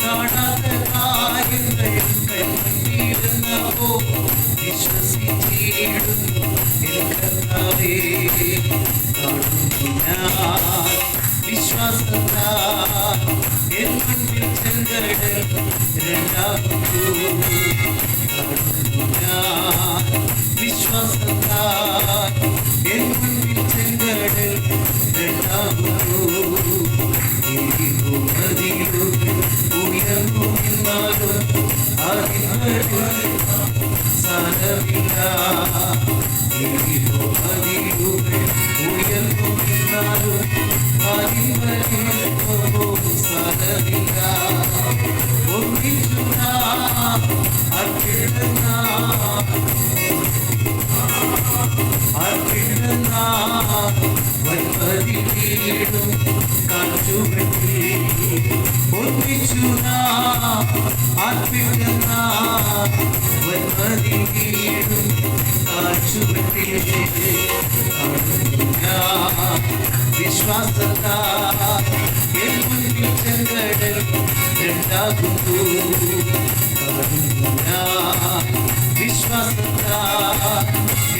കാണാത്ത കാര്യങ്ങൾ കണ്ടിരുന്നവോ വിശ്വസിച്ചിടുന്നു കർത്താവേ. കാണുന്നു ഞാൻ വിശ്വാസത്താൽ എൻ മുൻപിൽ ചെങ്കടൽ രണ്ടാകുന്നു. കാണുന്നു ഞാൻ വിശ്വാസത്താൽ എൻ മുൻപിൽ ചെങ്കടൽ രണ്ടാകുന്നു. ഉയർന്നു നിന്നാലും അതിനുകൾ സാരമില്ല. ഉയർന്നു നിന്നാലും അതിനുകൾ സാരമില്ല. ഒന്നിച്ചു വൽപ്പതിലും കാറ്റുവെട്ടി ഒന്നിച്ചു അർപ്പിടുന്ന വൽപ്പതിലും കാറ്റുവെട്ടി വിശ്വാസത്താൽ എൻ മുൻപിൽ ചെങ്കടൽ രണ്ടാകുന്നു. വിശ്വാസത്താൽ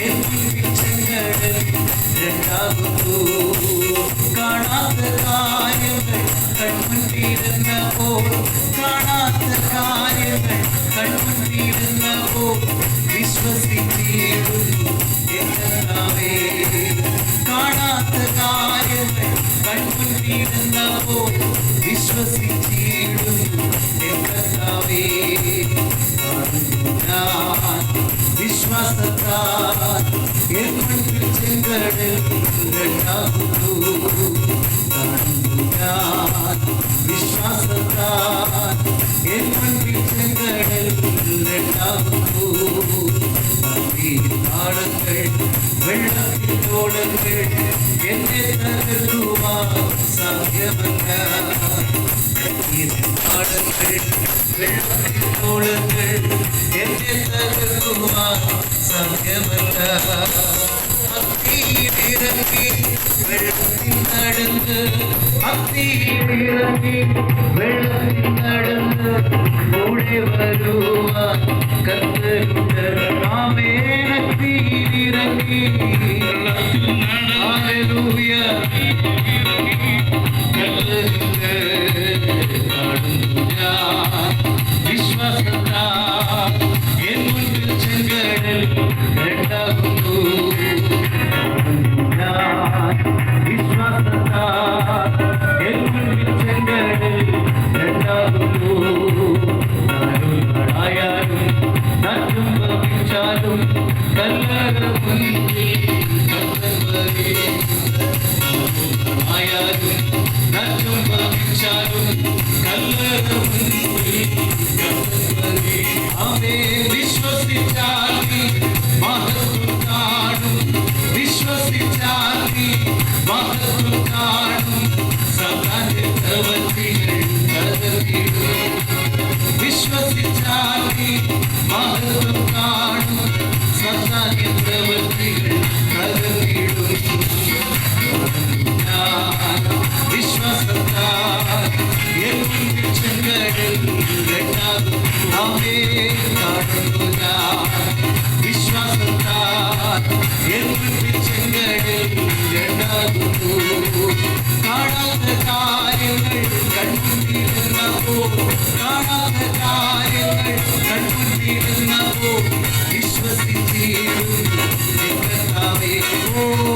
എൻ മുൻപിൽ ചെങ്കടൽ രണ്ടാകുന്നു. കാണാത്ത കാര്യങ്ങൾ കൺമുൻപിരുന്നപ്പോൾ കാണാത്ത കാര്യങ്ങൾ കൺമുൻപിരുന്നപ്പോൾ വിശ്വസിച്ചിടുന്നു എന്നവേ. കാണാത്ത കാര്യങ്ങൾ കൺമുൻപിരുന്നപ്പോൾ വിശ്വസിച്ചിടുന്നു എന്നവേ. വിശ്വാസത്താൽ എൻ മുൻപിൽ ചെങ്കടൽ രണ്ടാകുന്നു. വിശ്വാസത്താൽ എൻ മുൻപിൽ ചെങ്കടൽ രണ്ടാകുന്നു. താളങ്ങൾ വെള്ളത്തിൽ ഓളങ്ങൾ എന്നെ തകർക്കുവാൻ സാധ്യമല്ല. താളങ്ങൾ വെള്ളത്തിൽ ഓളങ്ങൾ എന്നെ തകർക്കുവാൻ സാധ്യമല്ല. അത്തിയിലിറങ്ങി വെള്ളത്തിൽ നടന്ന് അത്തിയിലിറങ്ങി വെള്ളത്തിൽ നടന്ന് കൂടെ വരുവാൻ കർത്തരുണ്ട്. ആമേനത്തിയിലിറങ്ങി ഹല്ലേലൂയ കർത്തരുണ്ട്. കാണുന്നു ഞാൻ വിശ്വാസത്താൽ എൻ മുൻപിൽ ചെങ്കടൽ രണ്ടാകുന്നു. വിശ്വാസത്താൽ എൻ മുൻപിൽ ചെങ്കടൽ രണ്ടാകുന്നു. ആയാലും നട്ടും ഭവിച്ചാലും കല്ലറ മുൻപിൽ ആയാലും നട്ടും ഭവിച്ചാലും കല്ലറ മുൻപിൽ അവേ വിശ്വസിച്ചാൽ മഹത്വം കാണും. വിശ്വസിച്ചാൽ മഹത്വം കാണും. സദാന്റെ പ്രവൃത്തികൾ കടന്നിടും. വിശ്വസിച്ചാൽ മഹത്വം കാണും. സദാന്റെ പ്രവൃത്തികൾ കടന്നിടും. വിശ്വാസത്താൽ എൻ മുൻപിൽ ചെങ്കടൽ രണ്ടാകും. അവേ കാണുന്നു ഞാൻ വിശ്വാസത്താൽ എൻ മുൻപിൽ ചെങ്കടൽ രണ്ടാകുന്നു. കാണാത്ത കാര്യങ്ങൾ കൺമുൻപിരുന്നപ്പോൾ കാണാത്ത കാര്യങ്ങൾ കൺമുൻപിരുന്നപ്പോൾ വിശ്വസിച്ചിരുന്നു കർത്താവേ. ഓ